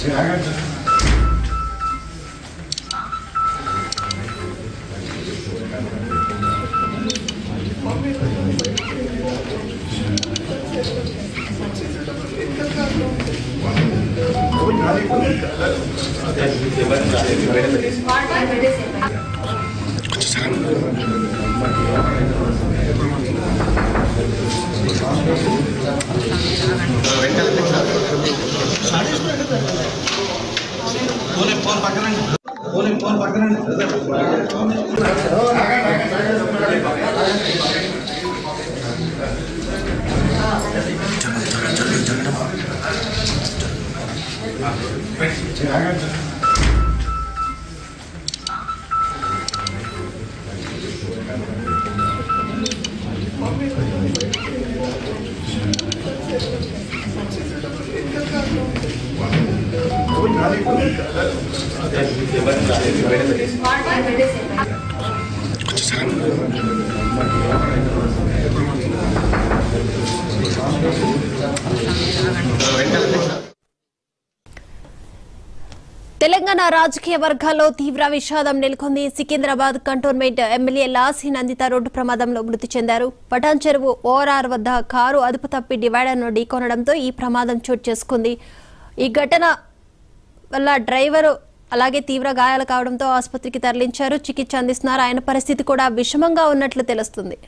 తెలంగాణ రాజకీయ వర్గాల్లో తీవ్ర విషాదం నెలకొంది. Secunderabad cantonment MLA Lasya Nanditha road ప్రమాదంలో మృతి చెందారు. పటాన్ చెరువు ఓఆర్ఆర్ వద్ద కారు అదుపు తప్పి డివైడర్ను ఢీకొనడంతో ఈ ప్రమాదం చోటు చేసుకుంది. ఈ ఘటన వల్ల డ్రైవరు అలాగే తీవ్ర గాయాలు కావడంతో ఆసుపత్రికి తరలించారు. చికిత్స అందిస్తున్నారు. ఆయన పరిస్థితి కూడా విషమంగా ఉన్నట్లు తెలుస్తుంది.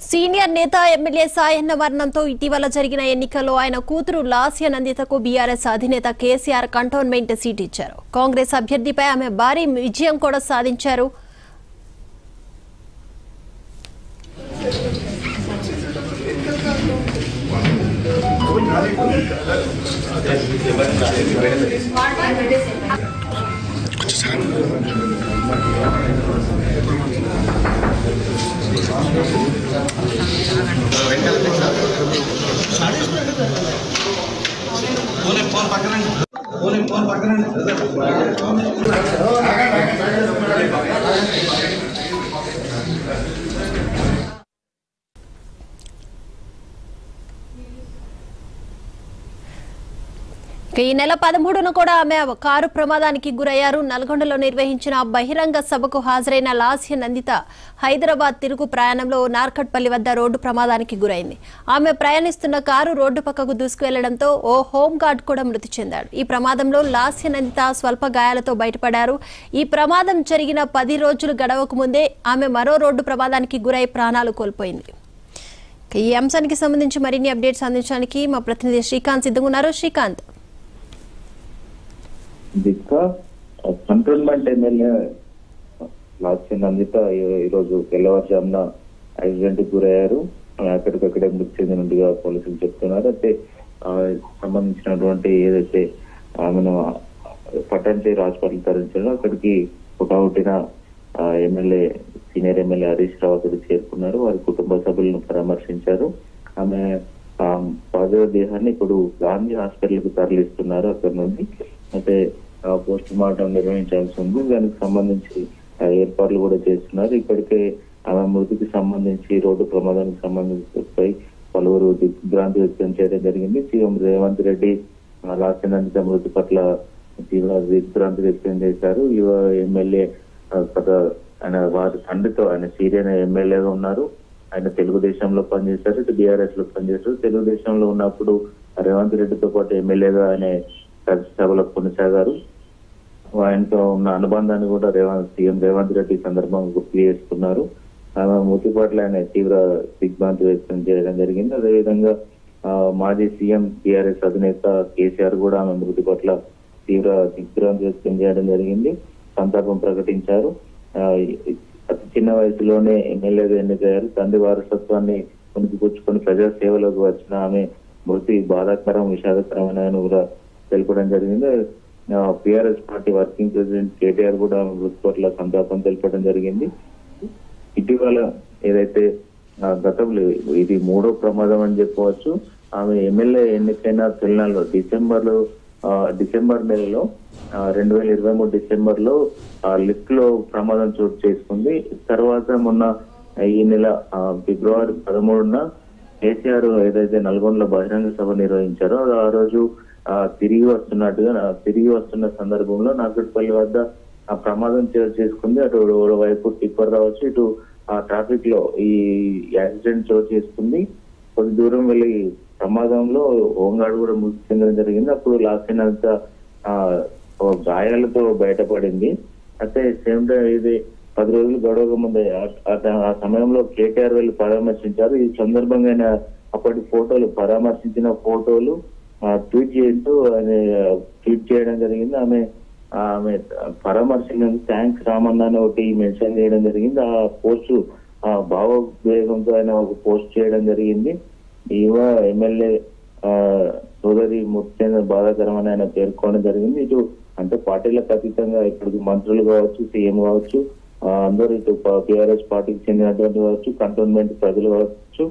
సీనియర్ నేత ఎమ్మెల్యే సాయన్న మరణంతో ఇటీవల జరిగిన ఎన్నికల్లో ఆయన కూతురు లాస్య నందితకు బీఆర్ఎస్ అధినేత కేసీఆర్ కంటోన్మెంట్ సీట్ ఇచ్చారు. కాంగ్రెస్ అభ్యర్థిపై ఆమె భారీ విజయం కూడా సాధించారు. ఈ నెల 13న కూడా ఆమె కారు ప్రమాదానికి గురయ్యారు. నల్గొండలో నిర్వహించిన బహిరంగ సభకు హాజరైన లాస్య నందిత హైదరాబాద్ తిరుగు ప్రయాణంలో నార్కట్పల్లి వద్ద రోడ్డు ప్రమాదానికి గురైంది. ఆమె ప్రయాణిస్తున్న కారు రోడ్డు పక్కకు దూసుకువెళ్లడంతో ఓ హోంగార్డ్ కూడా మృతి చెందాడు. ఈ ప్రమాదంలో లాస్య నందిత స్వల్ప గాయాలతో బయటపడ్డారు. ఈ ప్రమాదం జరిగిన 10 రోజులు గడవక ముందే ఆమె మరో రోడ్డు ప్రమాదానికి గురై ప్రాణాలు కోల్పోయింది. ఈ అంశానికి సంబంధించి మరిన్ని అప్డేట్స్ అందించడానికి మా ప్రతినిధి శ్రీకాంత్ సిద్ధంగా ఉన్నారు. శ్రీకాంత్, కంటోన్మెంట్ ఎమ్మెల్యే లాస్య నందిత ఈరోజు తెల్లవారుజామున యాక్సిడెంట్ గురయ్యారు. అక్కడికక్కడే మృతి చెందినట్టుగా పోలీసులు చెప్తున్నారు. అయితే సంబంధించినటువంటి ఏదైతే ఆమెను పటాన్ చెరువు హాస్పిటల్ తరలించారో అక్కడికి పుట్టిన MLA senior MLA Harish Rao అక్కడికి చేరుకున్నారు. వారి కుటుంబ సభ్యులను పరామర్శించారు. ఆమె పాజిటివ్ దేహాన్ని ఇప్పుడు గాంధీ హాస్పిటల్ కు తరలిస్తున్నారు. అక్కడ నుండి అయితే పోస్ట్ మార్టం నిర్వహించాల్సి ఉంది. దానికి సంబంధించి ఏర్పాట్లు కూడా చేస్తున్నారు. ఇప్పటికే ఆమె మృతికి సంబంధించి రోడ్డు ప్రమాదానికి సంబంధించి పలువురు దిగ్భ్రాంతి వ్యక్తం చేయడం జరిగింది. సీఎం రేవంత్ రెడ్డి లాస్య నందిత మృతి పట్ల తీవ్ర దిగ్భ్రాంతి వ్యక్తం చేశారు. యువ ఎమ్మెల్యే ఆయన వారి తండ్రితో ఆయన సీనియర్ ఎమ్మెల్యేగా ఉన్నారు. ఆయన తెలుగుదేశంలో పనిచేశారు, ఇటు బీఆర్ఎస్ లో పనిచేశారు. తెలుగుదేశంలో ఉన్నప్పుడు రేవంత్ రెడ్డితో పాటు ఎమ్మెల్యేగా ఆయన సభలో కొనసాగారు. ఆయనతో ఉన్న అనుబంధాన్ని కూడా సీఎం రేవంత్ రెడ్డి సందర్భంగా గుర్తు చేసుకున్నారు. ఆమె మృతి పట్ల ఆయన తీవ్ర దిగ్భ్రాంతి వ్యక్తం చేయడం జరిగింది. అదేవిధంగా మాజీ సీఎం బీఆర్ఎస్ అధినేత కేసీఆర్ కూడా ఆమె మృతి పట్ల తీవ్ర దిగ్భ్రాంతి వ్యక్తం చేయడం జరిగింది, సంతాపం ప్రకటించారు. అతి చిన్న వయసులోనే ఎమ్మెల్యేగా ఎన్నికయ్యారు. తండ్రి వారసత్వాన్ని పుచ్చుకొని ప్రజా సేవలోకి వచ్చిన ఆమె మృతి బాధాకరం, విషాదకరమైన కూడా తెలపడం జరిగింది. BRS party working president KTR కూడా మృతి పట్ల సంతాపం తెలపడం జరిగింది. ఇటీవల ఏదైతే గతంలో ఇది 3వ ప్రమాదం అని చెప్పవచ్చు. ఆమె ఎమ్మెల్యే ఎన్నికైన తొలినాళ్ళు డిసెంబర్ నెలలో 2023 డిసెంబర్ లో లిఫ్ట్ లో ప్రమాదం చోటు చేసుకుంది. తర్వాత మొన్న ఈ నెల ఫిబ్రవరి 13న కేసీఆర్ ఏదైతే నల్గొండలో బహిరంగ సభ నిర్వహించారో ఆ రోజు తిరిగి వస్తున్న సందర్భంలో నాగర్పల్లి వద్ద ఆ ప్రమాదం చోటు చేసుకుంది. అటు వైపు టిప్పర్ రావచ్చు, ఇటు ఆ ట్రాఫిక్ లో ఈ యాక్సిడెంట్ చోటు చేసుకుంది. కొద్ది దూరం వెళ్లి ప్రమాదంలో హోంగార్డ్ కూడా మృతి చెందడం జరిగింది. అప్పుడు లాసినంత గాయాలతో బయటపడింది. అయితే సేమ్ టైం ఇది 10 రోజులు గడవక ముందే ఆ సమయంలో కేటీఆర్ వెళ్ళి పరామర్శించారు. ఈ సందర్భంగా ఆయన అప్పటి పరామర్శించిన ఫోటోలు ట్వీట్ చేస్తూ ఆయన ట్వీట్ చేయడం జరిగింది. ఆమె పరామర్శించినందుకు థ్యాంక్స్ రామన్న అని ఒకటి మెన్షన్ చేయడం జరిగింది. ఆ పోస్ట్ భావోద్వేగంతో ఆయన ఒక పోస్ట్ చేయడం జరిగింది. యువ ఎమ్మెల్యే సోదరి మృతి బాధాకరమని ఆయన పేర్కొనడం జరిగింది. ఇటు అంటే పార్టీలకు అతీతంగా ఇప్పుడు మంత్రులు కావచ్చు, సీఎం కావచ్చు, అందరూ ఇటు టీఆర్ఎస్ పార్టీకి చెందినటువంటి కావచ్చు, కంటోన్మెంట్ ప్రజలు కావచ్చు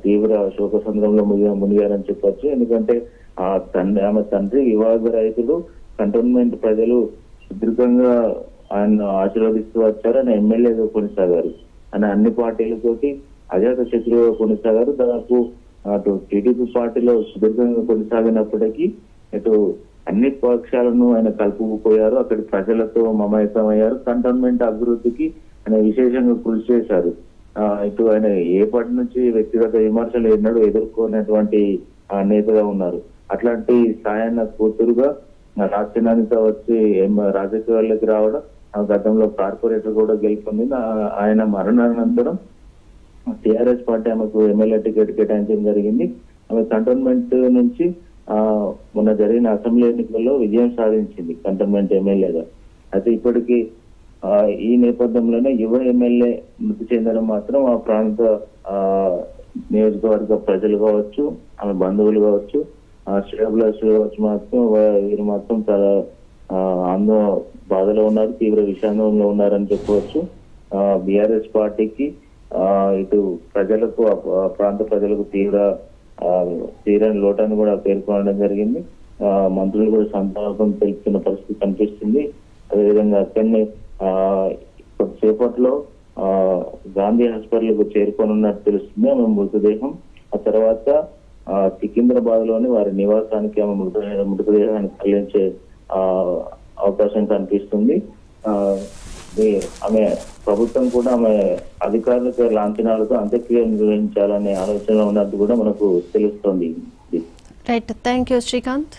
తీవ్ర శోక సంద్రంలో మునిగారని చెప్పొచ్చు. ఎందుకంటే ఆమె తండ్రి వివాద రైతులు, కంటోన్మెంట్ ప్రజలు సుదీర్ఘంగా ఆయన ఆశీర్వదిస్తూ వచ్చారు. ఆయన ఎమ్మెల్యేగా కొనసాగారు. ఆయన అన్ని పార్టీలతోటి అజాత శత్రువుగా కొనసాగారు. దాదాపు అటు టీడీపీ పార్టీలో సుదీర్ఘంగా కొనసాగినప్పటికీ ఇటు అన్ని పక్షాలను ఆయన కలుపుకుపోయారు. అక్కడి ప్రజలతో మమేకమయ్యారు. కంటోన్మెంట్ అభివృద్ధికి ఆయన విశేషంగా కృషి చేశారు. ఇటు ఆయన ఏ పార్టీ నుంచి వ్యక్తిగత విమర్శలు ఎన్నడూ ఎదుర్కొనేటువంటి నేతగా ఉన్నారు. అట్లాంటి సాయన్న కూతురుగా రాష్ట్రానికి వచ్చి రాజకీయాల్లోకి రావడం, గతంలో కార్పొరేటర్ కూడా గెలుపొందింది. ఆయన మరణానంతరం టీఆర్ఎస్ పార్టీ ఆమెకు ఎమ్మెల్యే టికెట్ కేటాయించడం జరిగింది. ఆమె కంటోన్మెంట్ నుంచి మొన్న జరిగిన అసెంబ్లీ ఎన్నికల్లో విజయం సాధించింది కంటోన్మెంట్ ఎమ్మెల్యేగా. అయితే ఇప్పటికీ ఈ నేపథ్యంలోనే యువ ఎమ్మెల్యే మృతి చెందడం మాత్రం ఆ ప్రాంత నియోజకవర్గ ప్రజలు కావచ్చు, ఆమె బంధువులు కావచ్చు, శ్రేయోభిలాషులు కావచ్చు వీరు మాత్రం చాలా బాధలో ఉన్నారు, తీవ్ర విషాదంలో ఉన్నారని చెప్పవచ్చు. బీఆర్ఎస్ పార్టీకి ఇటు ప్రజలకు ప్రాంత ప్రజలకు తీరని లోటాన్ని కూడా పేర్కొనడం జరిగింది. మంత్రులు కూడా సంతాపం తెలుపుతున్న పరిస్థితి కనిపిస్తుంది. అదేవిధంగా అక్కడనే కొద్దిసేపట్లో గాంధీ హాస్పిటల్ చేరుకోనున్నట్టు తెలుస్తుంది ఆమె మృతదేహం. ఆ తర్వాత సికింద్రాబాద్ లోని వారి నివాసానికి ఆమె మృతదేహాన్ని తరలించే అవకాశం కనిపిస్తుంది. ఆమె ప్రభుత్వం కూడా ఆమె అధికారులకు లాంఛనాలతో అంత్యక్రియలు నిర్వహించాలనే ఆలోచన ఉన్నట్టు కూడా మనకు తెలుస్తోంది. Right, thank you Srikanth.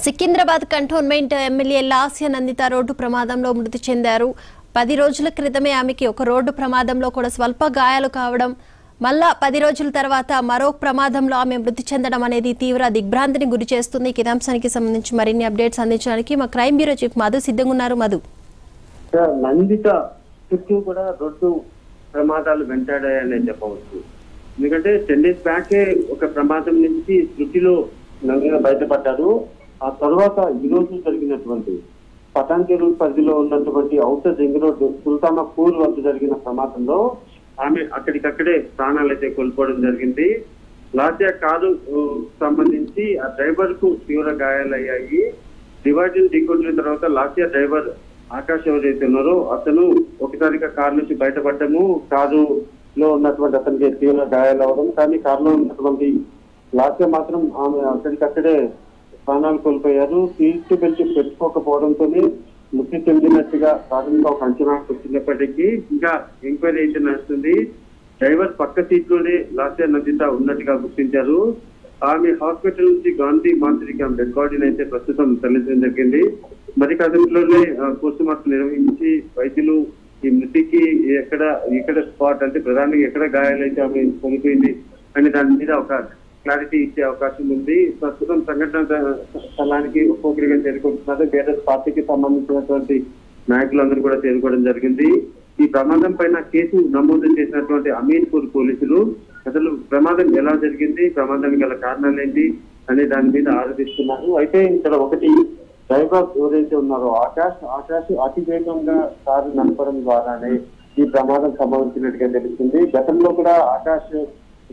Secunderabad cantonment MLA Lasya Nanditha road ప్రమాదంలో మృతి చెందారు. 10 రోజుల క్రితమే ఆమెకి ఒక రోడ్డు ప్రమాదంలో కూడా స్వల్ప గాయాలు కావడం, మళ్ళా 10 రోజుల తర్వాత మరో ప్రమాదంలో ఆమె మృతి చెందడం అనేది తీవ్ర దిగ్భ్రాంతిని గురి చేస్తుంది. ఈ అంశానికి సంబంధించి మరిన్ని అప్డేట్స్ అందించడానికి మా క్రైమ్ బ్యూరో చీఫ్ మధు సిద్ధంగా ఉన్నారు. మధు, నందిత చుట్టూ కూడా రోడ్డు ప్రమాదాలు వెంటాడాయనే చెప్పవచ్చు. ఎందుకంటే 10 days బ్యాకే ఒక ప్రమాదం నుంచి శృతిలో నందిత బయటపడ్డారు. ఆ తర్వాత ఈ రోజు జరిగినటువంటి పటాన్చెరు పరిధిలో ఉన్నటువంటి ఔటర్ రింగ్ రోడ్ సుల్తానాపూర్ వద్ద జరిగిన ప్రమాదంలో ఆమె అక్కడికక్కడే ప్రాణాలైతే కోల్పోవడం జరిగింది. లాస్య కారు సంబంధించి ఆ డ్రైవర్ కు తీవ్ర గాయాలయ్యాయి. డివైడర్ ఢీకొట్టిన తర్వాత లాస్య డ్రైవర్ ఆకాష్ ఎవరైతే ఉన్నారో అతను ఒకసారిగా కారు నుంచి బయటపడ్డము, కారులో ఉన్నటువంటి అతనికి తీవ్ర గాయాలు అవడం, కానీ కారులో ఉన్నటువంటి లాస్య మాత్రం ఆమె అక్కడికక్కడే ప్రాణాలు కోల్పోయారు. సీట్ బెల్ట్ పెట్టుకోకపోవడంతోనే మృతి చెందినట్టుగా ప్రాథమిక ఒక అంచనాకు వచ్చినప్పటికీ ఇంకా ఎంక్వైరీ అయితే నడుస్తుంది. డ్రైవర్ పక్క సీట్లోనే లాస్య నందిత ఉన్నట్టుగా గుర్తించారు. ఆమె హాస్పిటల్ నుంచి గాంధీ మాంత్రిక డెడ్ బాడీని అయితే ప్రస్తుతం తరలించడం జరిగింది. మరి కాసేపులోనే పోస్ట్ మార్టం నిర్వహించి వైద్యులు ఈ మృతికి ఎక్కడ స్పాట్ అంటే ప్రధానంగా ఎక్కడ గాయాలైతే ఆమె చనిపోయింది అని దాని మీద ఒక క్లారిటీ ఇచ్చే అవకాశం ఉంది. ప్రస్తుతం సంఘటన స్థలానికి ఒక్కొక్కరిగా చేరుకుంటున్నారు. వేరే పార్టీకి సంబంధించినటువంటి నాయకులందరూ కూడా చేరుకోవడం జరిగింది. ఈ ప్రమాదం పైన కేసు నమోదు చేసినటువంటి అమీన్పూర్ పోలీసులు అసలు ప్రమాదం ఎలా జరిగింది, ప్రమాదానికి గల కారణాలు ఏంటి అనే దాని మీద ఆరోపిస్తున్నారు. అయితే ఇక్కడ ఒకటి, డ్రైవర్ ఎవరైతే ఉన్నారో ఆకాష్ అతి వేగంగా కారు నడపడం ద్వారానే ఈ ప్రమాదం సంభవించినట్టుగా తెలుస్తుంది. గతంలో కూడా ఆకాష్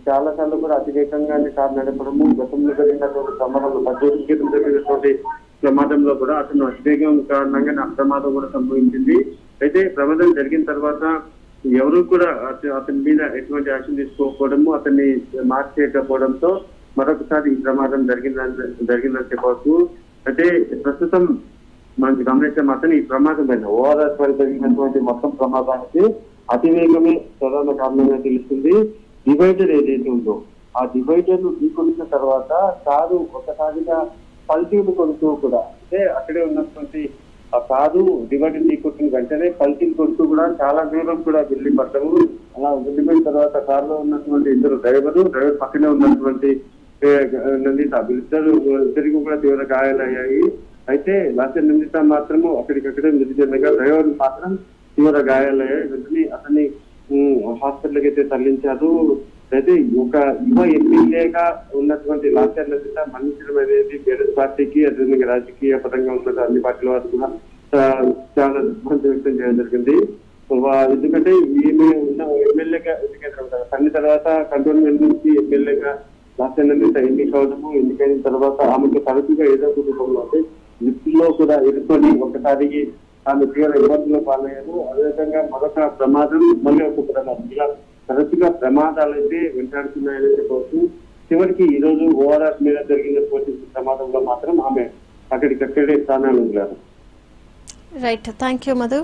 చాలా సార్లు కూడా అతివేగంగానే కారు నడపడము, గతంలో జరిగినటువంటి ప్రమాదంలో 10 రోజుల క్రితం జరిగినటువంటి ప్రమాదంలో కూడా అతను అతివేగం కారణంగా ఆ ప్రమాదం కూడా సంభవించింది. అయితే ప్రమాదం జరిగిన తర్వాత ఎవరు కూడా అతని మీద ఎటువంటి యాక్షన్ తీసుకోకపోవడము, అతన్ని మార్చేయకపోవడంతో మరొకసారి ఈ ప్రమాదం జరిగిందని చెప్పవచ్చు. అయితే ప్రస్తుతం మనకి గమనించే మాత్రం ఈ ప్రమాదం పైన ఓఆర్ఆర్ పై జరిగినటువంటి మొత్తం ప్రమాదానికి అతివేగమే ప్రధాన కారణంగా తెలుస్తుంది. డివైడర్ ఏదైతే ఉందో ఆ డివైడర్ ను ఢీకొట్టిన తర్వాత కారు ఒకసారిగా పల్టీలు కొడుతూ కూడా, అంటే అక్కడే ఉన్నటువంటి ఆ కారు డివైడర్ ఢీకొట్టిన వెంటనే పల్టీలు కొడుతూ కూడా చాలా దూరం కూడా వెళ్ళి పడ్డము. అలా వెళ్ళిపోయిన తర్వాత కారులో ఉన్నటువంటి డ్రైవర్ పక్కనే ఉన్నటువంటి నందిత ఇద్దరికి కూడా తీవ్ర గాయాలయ్యాయి. అయితే లాస్య నందిత మాత్రము అక్కడికక్కడే మృతి చెందగా డ్రైవర్ మాత్రం తీవ్ర గాయాలయ్యాయి. వెంటనే అతన్ని హాస్పిటల్కి అయితే తరలించారు. అయితే ఒక యువ ఎమ్మెల్యేగా ఉన్నటువంటి లాస్య నందిత మరణించడం అనేది బీఆర్ఎస్ పార్టీకి అదేవిధంగా రాజకీయ పరంగా ఉన్న అన్ని పార్టీల వారు కూడా చాలా దిగ్భ్రాంతి వ్యక్తం చేయడం జరిగింది. ఎందుకంటే ఈమె ఉన్న ఎమ్మెల్యేగా అన్ని తర్వాత కంటోన్మెంట్ నుంచి ఎమ్మెల్యేగా లాస్య నందిత ఎన్నికైన తర్వాత ఆమెకు తరచుగా ఏదో ఒక రూపంలో అంటే లిఫ్ట్లో కూడా ఎదుర్కొని ఒకసారికి ఆమె తీవ్ర ఇబ్బందులు పాలయ్యారు. అదేవిధంగా మరొక ప్రమాదం, మళ్ళీ ఒక ప్రమాదం, ఇలా తరచుగా ప్రమాదాలు అయితే వెంటాడుతున్నాయని చెప్పవచ్చు. చివరికి ఈ రోజు ఓఆర్ఆర్ మీద జరిగినటువంటి ప్రమాదంలో మాత్రం ఆమె అక్కడికక్కడే ప్రాణాలు వదిలారు. Right, thank you Madhu.